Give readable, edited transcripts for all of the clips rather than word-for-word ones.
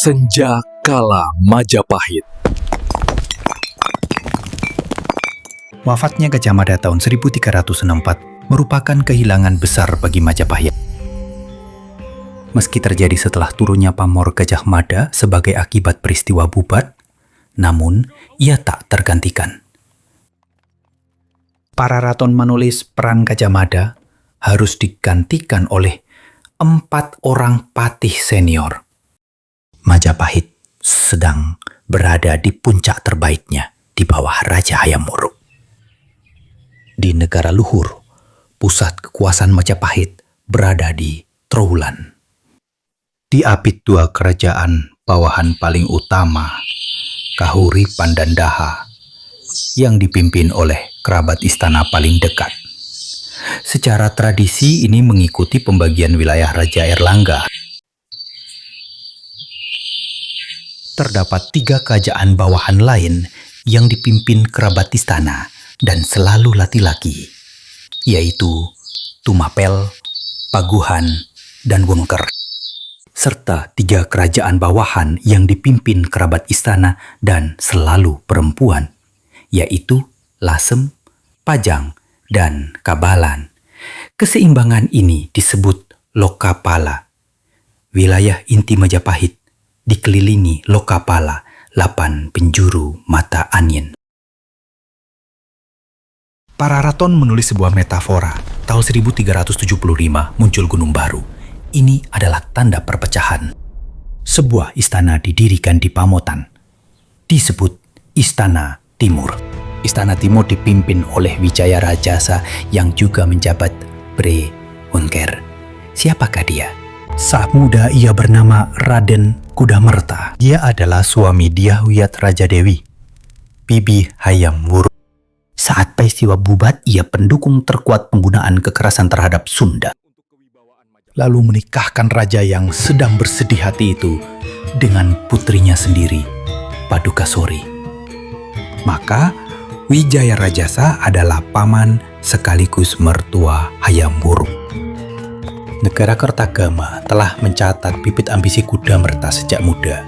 Senja Kala Majapahit. Wafatnya Gajah Mada tahun 1304 merupakan kehilangan besar bagi Majapahit. Meski terjadi setelah turunnya pamor Gajah Mada sebagai akibat peristiwa Bubat, namun ia tak tergantikan. Para raton menulis peran Gajah Mada harus digantikan oleh 4 orang patih senior. Majapahit sedang berada di puncak terbaiknya di bawah Raja Hayam Wuruk. Di negara luhur, pusat kekuasaan Majapahit berada di Trowulan. Diapit 2 kerajaan bawahan paling utama, Kahuri Pandandaha, yang dipimpin oleh kerabat istana paling dekat. Secara tradisi ini mengikuti pembagian wilayah Raja Erlangga. Terdapat 3 kerajaan bawahan lain yang dipimpin kerabat istana dan selalu laki-laki, yaitu Tumapel, Paguhan, dan Wengker, serta 3 kerajaan bawahan yang dipimpin kerabat istana dan selalu perempuan, yaitu Lasem, Pajang, dan Kabalan. Keseimbangan ini disebut Lokapala. Wilayah inti Majapahit dikelilingi Lokapala, 8 penjuru mata angin. Para raton menulis sebuah metafora. Tahun 1375 muncul Gunung Baru. Ini adalah tanda perpecahan. Sebuah istana didirikan di Pamotan. Disebut Istana Timur. Istana Timur dipimpin oleh Wijaya Rajasa yang juga menjabat Bre Wengker. Siapakah dia? Saat muda ia bernama Raden Kudamerta. Dia adalah suami Dyah Wiyat Raja Dewi, Bibi Hayam Wuruk. Saat peristiwa Bubat, ia pendukung terkuat penggunaan kekerasan terhadap Sunda. Lalu menikahkan raja yang sedang bersedih hati itu dengan putrinya sendiri, Padukasori. Maka Wijaya Rajasa adalah paman sekaligus mertua Hayam Wuruk. Negara Kertagama telah mencatat bibit ambisi Kudamerta sejak muda.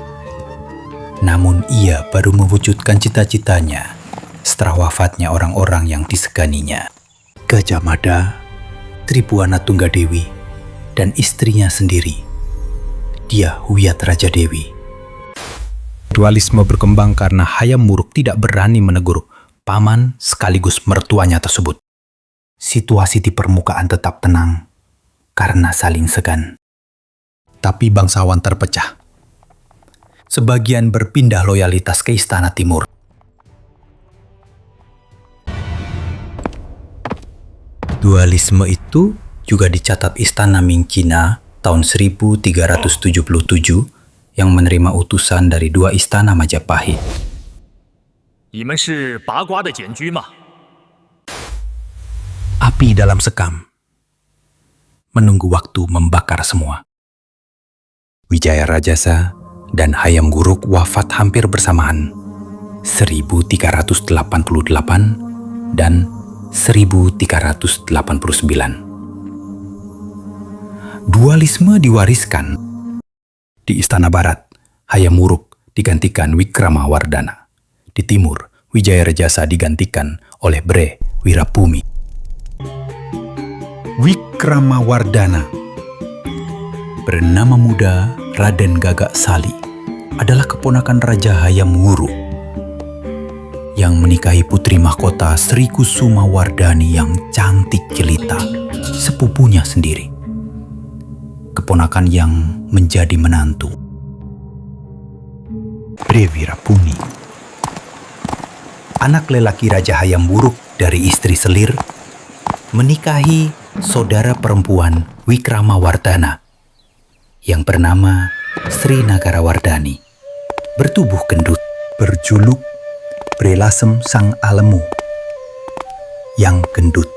Namun ia baru mewujudkan cita-citanya setelah wafatnya orang-orang yang diseganinya. Gajah Mada, Tribuana Tunggadewi, dan istrinya sendiri, Dyah Wiyat Raja Dewi. Dualisme berkembang karena Hayam Wuruk tidak berani menegur paman sekaligus mertuanya tersebut. Situasi di permukaan tetap tenang karena saling segan. Tapi bangsawan terpecah. Sebagian berpindah loyalitas ke Istana Timur. Dualisme itu juga dicatat Istana Ming China tahun 1377 yang menerima utusan dari 2 istana Majapahit. Api dalam sekam menunggu waktu membakar semua. Wijaya Rajasa dan Hayam Wuruk wafat hampir bersamaan, 1388 dan 1389. Dualisme diwariskan. Di Istana Barat, Hayam Wuruk digantikan Wikramawardhana. Di Timur, Wijaya Rajasa digantikan oleh Bre Wirabumi. Wikramawardhana, bernama muda Raden Gagak Sali, adalah keponakan Raja Hayam Wuruk yang menikahi putri mahkota Sri Kusuma Wardhani yang cantik jelita, sepupunya sendiri. Keponakan yang menjadi menantu Bre Wirabumi, anak lelaki Raja Hayam Wuruk dari istri selir, menikahi saudara perempuan Wikramawardhana yang bernama Sri Nagarawardhani, bertubuh gendut, berjuluk Bre Lasem Sang Alemu yang gendut.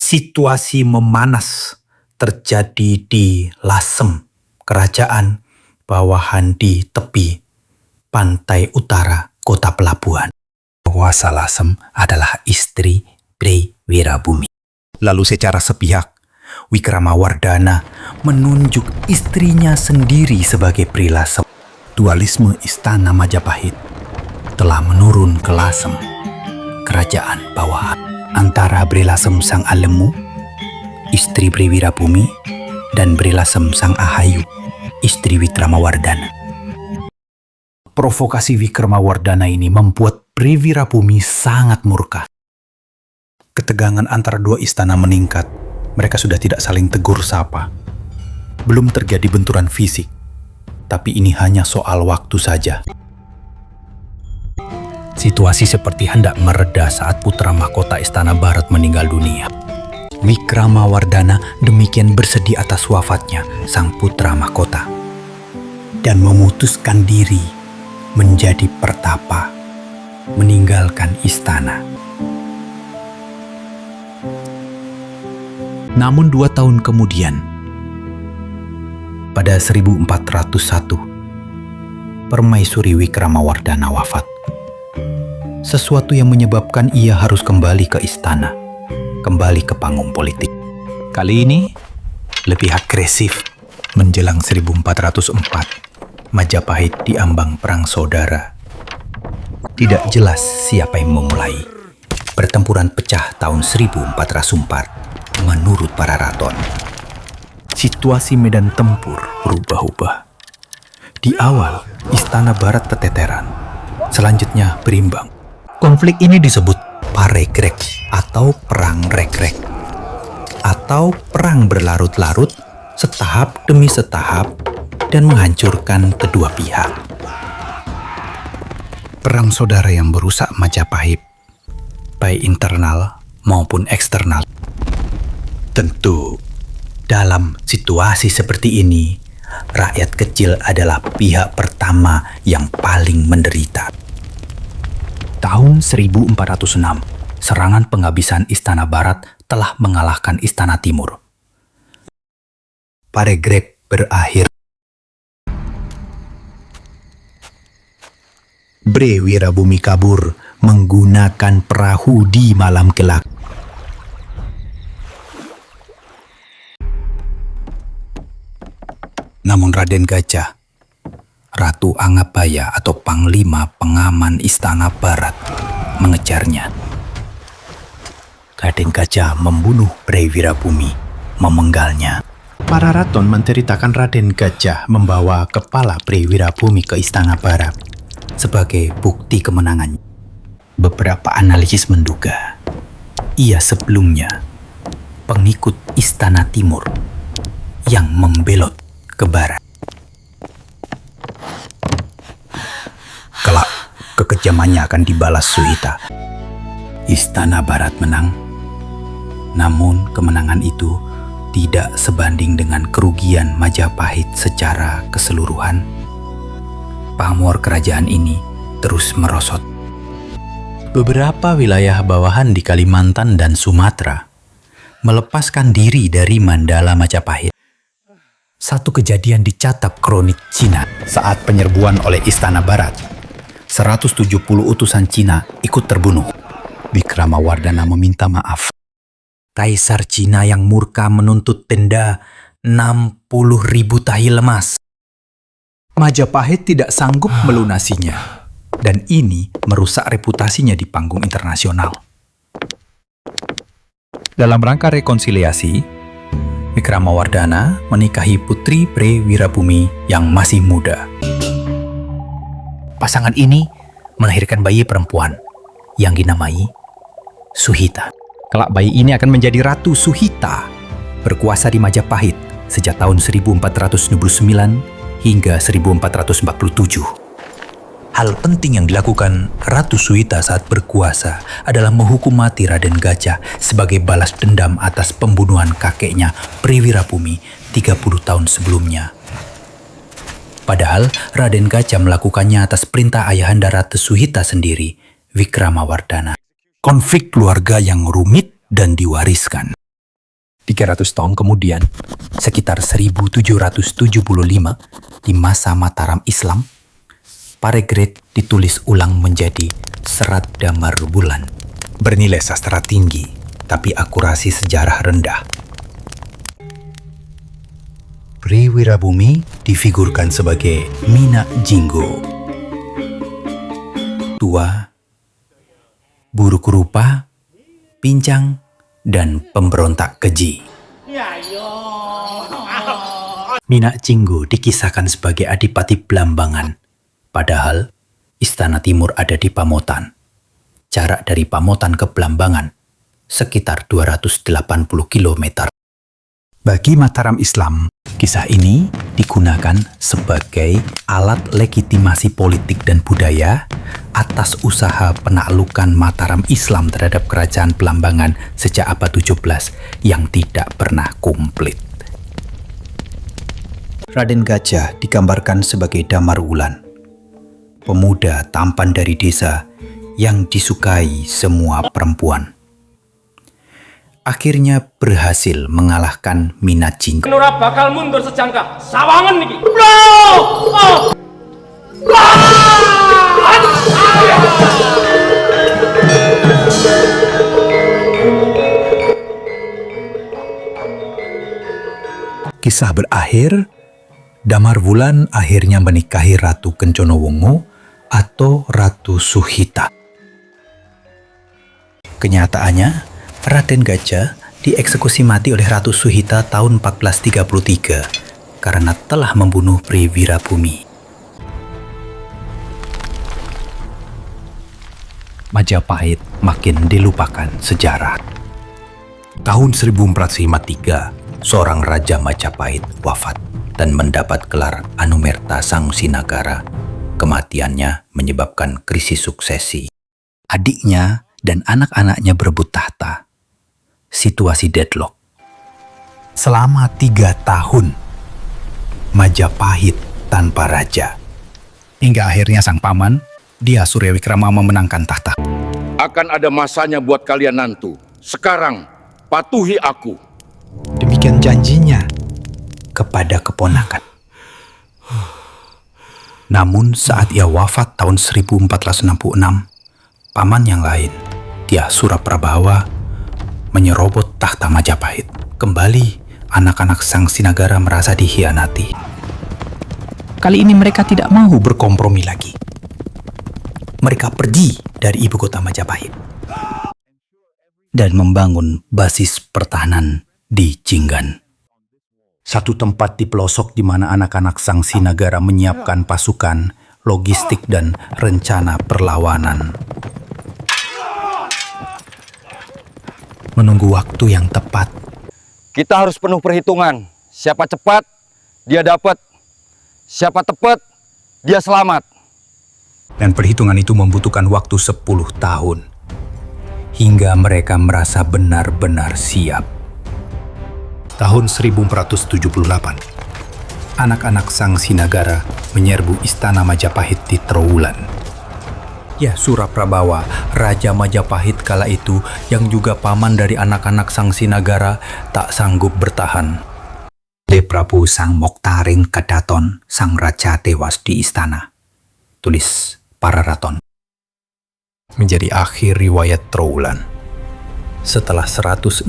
Situasi memanas terjadi di Lasem, kerajaan bawahan di tepi pantai utara kota pelabuhan. Penguasa Lasem adalah istri Bre Wirabumi. Lalu secara sepihak, Wikramawardhana menunjuk istrinya sendiri sebagai Prilasem. Dualisme istana Majapahit telah menurun ke Lasem, kerajaan bawahan, antara Brilasem sang Alemu, istri Briwirabumi, dan Brilasem sang Ahayu, istri Wikramawardhana. Provokasi Wikramawardhana ini membuat Briwirabumi sangat murka. Ketegangan antara dua istana meningkat. Mereka sudah tidak saling tegur sapa. Belum terjadi benturan fisik, tapi ini hanya soal waktu saja. Situasi seperti hendak mereda saat putra mahkota Istana Barat meninggal dunia. Wikramawardhana demikian bersedih atas wafatnya sang putra mahkota dan memutuskan diri menjadi pertapa, meninggalkan istana. Namun 2 tahun kemudian, pada 1401, Permaisuri Wikramawardhana wafat. Sesuatu yang menyebabkan ia harus kembali ke istana, kembali ke panggung politik. Kali ini lebih agresif. Menjelang 1404, Majapahit diambang perang saudara. Tidak jelas siapa yang memulai. Pertempuran pecah tahun 1404 menurut para raton. Situasi medan tempur berubah-ubah. Di awal, Istana Barat keteteran. Selanjutnya berimbang. Konflik ini disebut paregrek atau perang regrek, atau perang berlarut-larut setahap demi setahap dan menghancurkan kedua pihak. Perang saudara yang merusak Majapahit, baik internal maupun eksternal. Tentu, dalam situasi seperti ini, rakyat kecil adalah pihak pertama yang paling menderita. Tahun 1406, serangan penghabisan Istana Barat telah mengalahkan Istana Timur. Paregrek berakhir. Briwirabumi kabur menggunakan perahu di malam gelap. Namun Raden Gajah, Ratu Angabaya atau Panglima Pengaman Istana Barat, mengejarnya. Raden Gajah membunuh Briwirabumi, memenggalnya. Para raton menceritakan Raden Gajah membawa kepala Briwirabumi ke Istana Barat sebagai bukti kemenangannya. Beberapa analisis menduga ia sebelumnya pengikut Istana Timur yang membelot ke barat. Kelak, kekejamannya akan dibalas Suhita. Istana Barat menang, namun kemenangan itu tidak sebanding dengan kerugian Majapahit secara keseluruhan. Pamor kerajaan ini terus merosot. Beberapa wilayah bawahan di Kalimantan dan Sumatera melepaskan diri dari Mandala Majapahit. Satu kejadian dicatat kronik Cina saat penyerbuan oleh Istana Barat. 170 utusan Cina ikut terbunuh. Wikramawardhana meminta maaf. Kaisar Cina yang murka menuntut denda 60.000 tahi lemas. Majapahit tidak sanggup melunasinya, dan ini merusak reputasinya di panggung internasional. Dalam rangka rekonsiliasi, Wikramawardhana menikahi putri Briwirabumi yang masih muda. Pasangan ini melahirkan bayi perempuan yang dinamai Suhita. Kelak bayi ini akan menjadi Ratu Suhita, berkuasa di Majapahit sejak tahun 1499 hingga 1447. Hal penting yang dilakukan Ratu Suhita saat berkuasa adalah menghukum mati Raden Gajah sebagai balas dendam atas pembunuhan kakeknya Briwirabumi 30 tahun sebelumnya. Padahal Raden Gajah melakukannya atas perintah ayahanda Ratu Suhita sendiri, Wikramawardhana. Konflik keluarga yang rumit dan diwariskan. 300 tahun kemudian, sekitar 1775, di masa Mataram Islam, Paregrek ditulis ulang menjadi Serat Damar Bulan. Bernilai sastra tinggi, tapi akurasi sejarah rendah. Pri Wirabumi difigurkan sebagai Mina Jinggo. Tua, buruk rupa, pincang, dan pemberontak keji. Mina Jinggo dikisahkan sebagai adipati Blambangan, padahal istana timur ada di Pamotan. Jarak dari Pamotan ke Blambangan sekitar 280 km. Bagi Mataram Islam, kisah ini digunakan sebagai alat legitimasi politik dan budaya atas usaha penaklukan Mataram Islam terhadap kerajaan Blambangan sejak abad 17 yang tidak pernah komplit. Raden Gajah digambarkan sebagai Damar Wulan, pemuda tampan dari desa yang disukai semua perempuan. Akhirnya berhasil mengalahkan Mina Jinggo. Nora bakal mundur sejangka. Sawangan niki. Kisah berakhir, Damar Wulan akhirnya menikahi Ratu Kencono atau Ratu Suhita. Kenyataannya, Raden Gajah dieksekusi mati oleh Ratu Suhita tahun 1433 karena telah membunuh Pri Wirabumi. Majapahit makin dilupakan sejarah. Tahun 1453, seorang Raja Majapahit wafat dan mendapat gelar Anumerta Sang Sinagara. Kematiannya menyebabkan krisis suksesi. Adiknya dan anak-anaknya berebut tahta. Situasi deadlock. Selama 3 tahun, Majapahit tanpa raja. Hingga akhirnya sang paman, Dia Surya Wikramama memenangkan tahta. Akan ada masanya buat kalian nantu. Sekarang, patuhi aku. Demikian janjinya kepada keponakan. Namun saat ia wafat tahun 1466, paman yang lain, Dia Suraprabawa, menyerobot tahta Majapahit. Kembali, anak-anak Sang Sinagara merasa dikhianati. Kali ini mereka tidak mau berkompromi lagi. Mereka pergi dari ibu kota Majapahit dan membangun basis pertahanan di Jinggan. Satu tempat di pelosok di mana anak-anak Sang Sinagara menyiapkan pasukan, logistik, dan rencana perlawanan. Menunggu waktu yang tepat. Kita harus penuh perhitungan. Siapa cepat, dia dapat. Siapa tepat, dia selamat. Dan perhitungan itu membutuhkan waktu 10 tahun. Hingga mereka merasa benar-benar siap. Tahun 1478, anak-anak Sang Sinagara menyerbu istana Majapahit di Trowulan. Ya, Suraprabawa, Raja Majapahit kala itu yang juga paman dari anak-anak Sang Sinagara tak sanggup bertahan. De Prabu Sang Moktaring Kadaton, sang raja tewas di istana. Tulis Pararaton. Menjadi akhir riwayat Trowulan. Setelah 162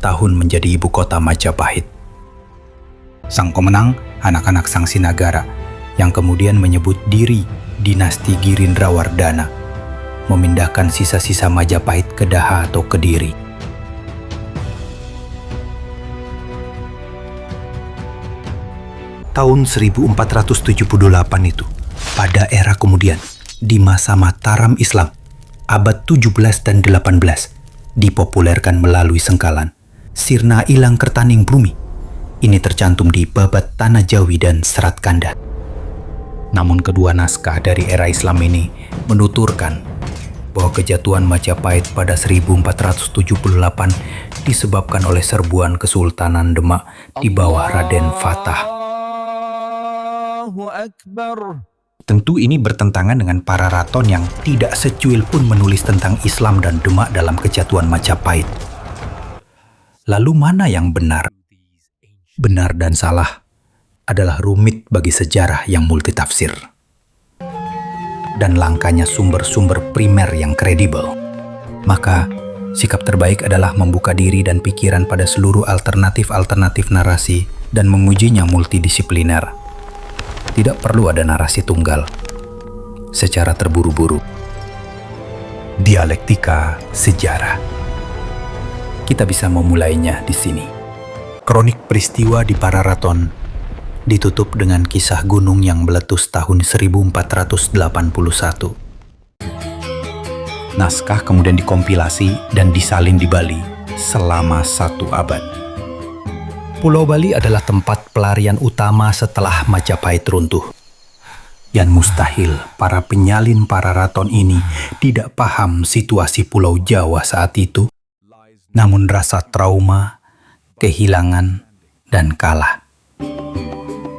tahun menjadi ibu kota Majapahit. Sang pemenang, anak-anak Sang Sinagara, yang kemudian menyebut diri Dinasti Girindrawardhana, memindahkan sisa-sisa Majapahit ke Daha atau Kediri. Tahun 1478 itu, pada era kemudian, di masa Mataram Islam, abad 17 dan 18, dipopulerkan melalui sengkalan Sirna Ilang Kertaning Bumi. Ini tercantum di Babat Tanah Jawi dan Serat Kanda. Namun kedua naskah dari era Islam ini menuturkan bahwa kejatuhan Majapahit pada 1478 disebabkan oleh serbuan Kesultanan Demak di bawah Raden Fatah. Tentu ini bertentangan dengan Pararaton yang tidak secuil pun menulis tentang Islam dan Demak dalam kejatuhan Majapahit. Lalu mana yang benar? Benar dan salah adalah rumit bagi sejarah yang multitafsir dan langkanya sumber-sumber primer yang kredibel. Maka, sikap terbaik adalah membuka diri dan pikiran pada seluruh alternatif-alternatif narasi dan mengujinya multidisipliner. Tidak perlu ada narasi tunggal secara terburu-buru. Dialektika sejarah. Kita bisa memulainya di sini. Kronik peristiwa di Pararaton ditutup dengan kisah gunung yang meletus tahun 1481. Naskah kemudian dikompilasi dan disalin di Bali selama 1 abad. Pulau Bali adalah tempat pelarian utama setelah Majapahit runtuh. Yang mustahil para penyalin Pararaton ini tidak paham situasi Pulau Jawa saat itu. Namun rasa trauma, kehilangan, dan kalah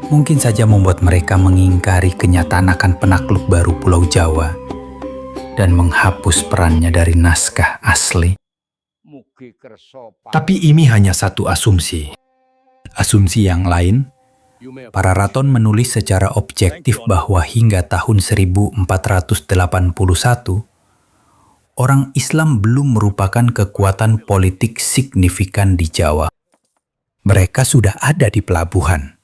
mungkin saja membuat mereka mengingkari kenyataan akan penakluk baru Pulau Jawa dan menghapus perannya dari naskah asli. Tapi ini hanya satu asumsi. Asumsi yang lain, Pararaton menulis secara objektif bahwa hingga tahun 1481, orang Islam belum merupakan kekuatan politik signifikan di Jawa. Mereka sudah ada di pelabuhan,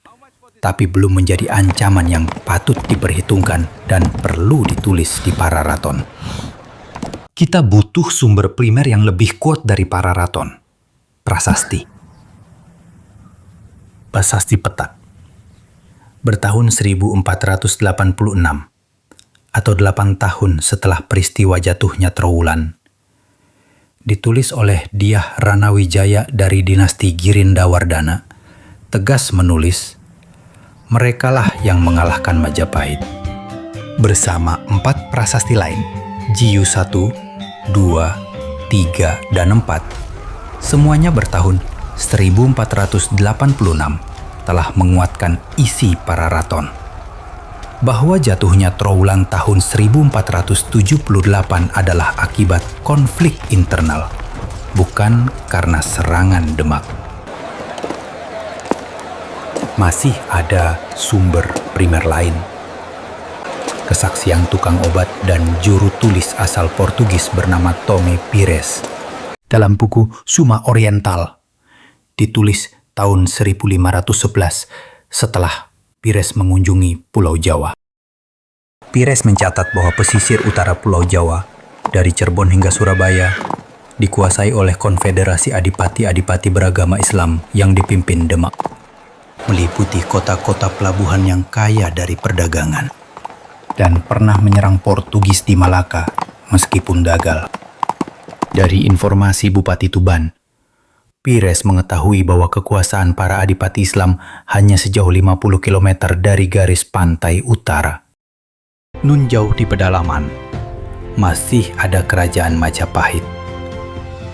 tapi belum menjadi ancaman yang patut diperhitungkan dan perlu ditulis di Pararaton. Kita butuh sumber primer yang lebih kuat dari Pararaton. Prasasti. Prasasti Petak. Bertahun 1486 atau 8 tahun setelah peristiwa jatuhnya Trowulan. Ditulis oleh Dyah Ranawijaya dari dinasti Girindawardana, tegas menulis, merekalah yang mengalahkan Majapahit. Bersama 4 prasasti lain, Jiyu 1, 2, 3, dan 4, semuanya bertahun 1486 telah menguatkan isi Pararaton. Bahwa jatuhnya Trowulan tahun 1478 adalah akibat konflik internal, bukan karena serangan Demak. Masih ada sumber primer lain. Kesaksian tukang obat dan juru tulis asal Portugis bernama Tome Pires dalam buku Suma Oriental, ditulis tahun 1511 setelah Pires mengunjungi Pulau Jawa. Pires mencatat bahwa pesisir utara Pulau Jawa, dari Cirebon hingga Surabaya, dikuasai oleh konfederasi adipati-adipati beragama Islam yang dipimpin Demak, meliputi kota-kota pelabuhan yang kaya dari perdagangan, dan pernah menyerang Portugis di Malaka meskipun gagal. Dari informasi Bupati Tuban, Pires mengetahui bahwa kekuasaan para adipati Islam hanya sejauh 50 km dari garis pantai utara. Nun jauh di pedalaman, masih ada kerajaan Majapahit.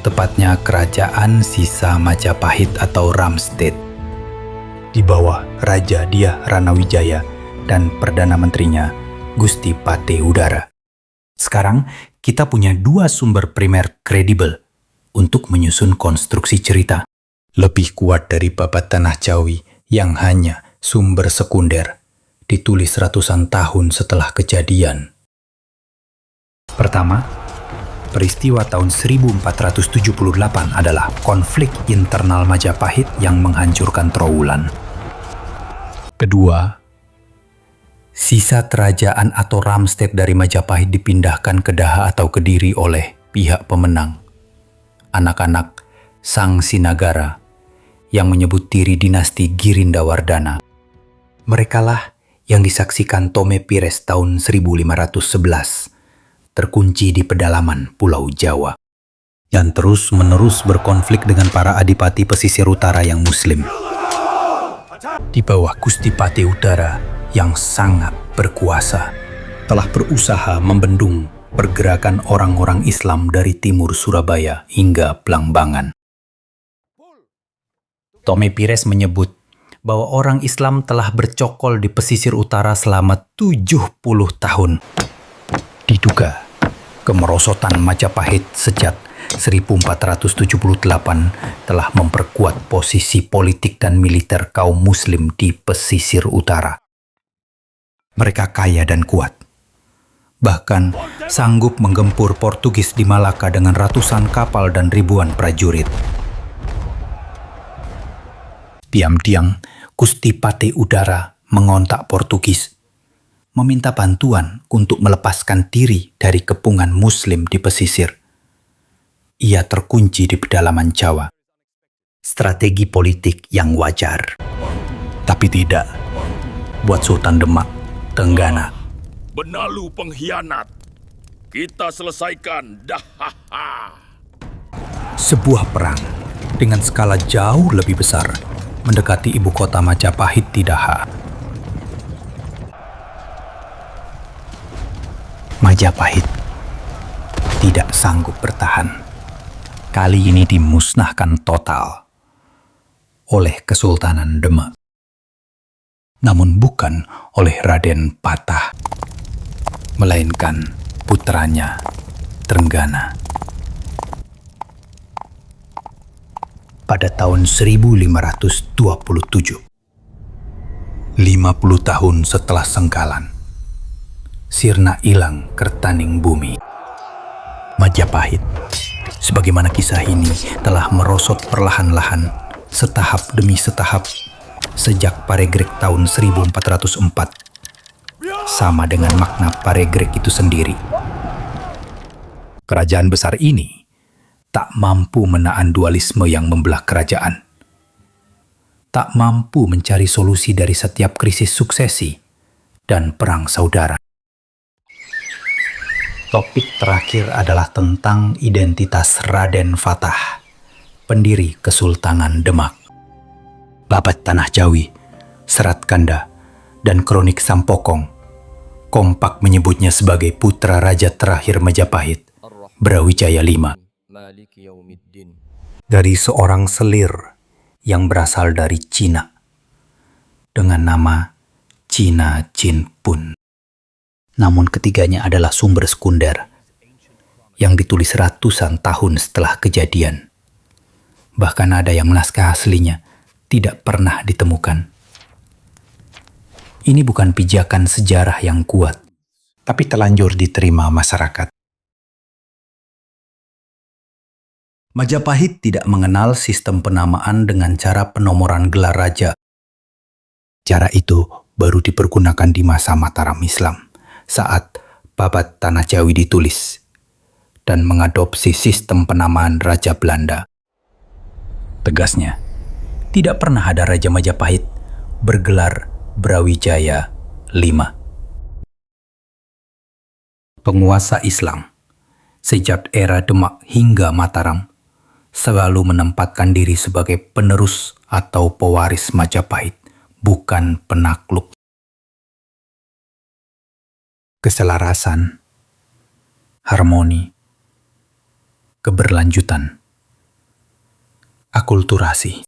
Tepatnya kerajaan sisa Majapahit atau Ramsted. Di bawah Raja Dyah Ranawijaya dan Perdana Menterinya Gusti Pate Udara. Sekarang kita punya 2 sumber primer kredibel untuk menyusun konstruksi cerita. Lebih kuat dari babat tanah Jawi yang hanya sumber sekunder, ditulis ratusan tahun setelah kejadian. Pertama, peristiwa tahun 1478 adalah konflik internal Majapahit yang menghancurkan Trowulan. Kedua, sisa kerajaan atau Ramsted dari Majapahit dipindahkan ke Daha atau Kediri oleh pihak pemenang, anak-anak Sang Sinagara yang menyebut diri dinasti Girindawardana. Merekalah yang disaksikan Tome Pires tahun 1511, terkunci di pedalaman Pulau Jawa, yang terus-menerus berkonflik dengan para adipati pesisir utara yang Muslim. Di bawah Gusti Pate Udara yang sangat berkuasa, telah berusaha membendung pergerakan orang-orang Islam dari timur Surabaya hingga Blambangan. Tome Pires menyebut bahwa orang Islam telah bercokol di pesisir utara selama 70 tahun. Diduga kemerosotan Majapahit sejak 1478 telah memperkuat posisi politik dan militer kaum Muslim di pesisir utara. Mereka kaya dan kuat, bahkan sanggup menggempur Portugis di Malaka dengan ratusan kapal dan ribuan prajurit. Diam-diam, Gusti Pate Udara mengontak Portugis, meminta bantuan untuk melepaskan diri dari kepungan Muslim di pesisir. Ia terkunci di pedalaman Jawa. Strategi politik yang wajar. Tapi tidak buat Sultan Demak, Tenggana. Benalu pengkhianat. Kita selesaikan. Dahaha. Sebuah perang dengan skala jauh lebih besar mendekati ibu kota Majapahit di Daha. Majapahit tidak sanggup bertahan. Kali ini dimusnahkan total oleh Kesultanan Demak. Namun bukan oleh Raden Patah, melainkan putranya Trenggana. Pada tahun 1527, 50 tahun setelah Sengkalan, sirna ilang kertaning bumi. Majapahit, sebagaimana kisah ini telah merosot perlahan-lahan, setahap demi setahap, sejak Paregrek tahun 1404, sama dengan makna Paregrek itu sendiri. Kerajaan besar ini tak mampu menahan dualisme yang membelah kerajaan. Tak mampu mencari solusi dari setiap krisis suksesi dan perang saudara. Topik terakhir adalah tentang identitas Raden Fatah, pendiri Kesultanan Demak. Babat Tanah Jawi, Serat Kanda, dan Kronik Sampokong kompak menyebutnya sebagai putra raja terakhir Majapahit, Brawijaya V. Dari seorang selir yang berasal dari Cina dengan nama Cina Jinpun. Namun ketiganya adalah sumber sekunder yang ditulis ratusan tahun setelah kejadian. Bahkan ada yang naskah aslinya tidak pernah ditemukan. Ini bukan pijakan sejarah yang kuat, tapi telanjur diterima masyarakat. Majapahit tidak mengenal sistem penamaan dengan cara penomoran gelar raja. Cara itu baru dipergunakan di masa Mataram Islam saat Babat Tanah Jawi ditulis dan mengadopsi sistem penamaan Raja Belanda. Tegasnya, tidak pernah ada Raja Majapahit bergelar Brawijaya V. Penguasa Islam sejak era Demak hingga Mataram selalu menempatkan diri sebagai penerus atau pewaris Majapahit, bukan penakluk. Keselarasan, harmoni, keberlanjutan, akulturasi.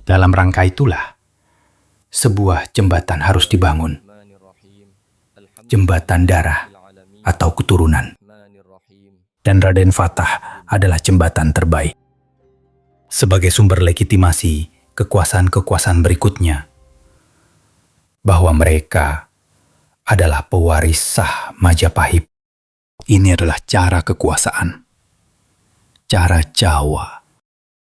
Dalam rangka itulah, sebuah jembatan harus dibangun. Jembatan darah atau keturunan. Dan Raden Fatah adalah jembatan terbaik. Sebagai sumber legitimasi kekuasaan-kekuasaan berikutnya, bahwa mereka adalah pewaris sah Majapahit. Ini adalah cara kekuasaan, cara Jawa.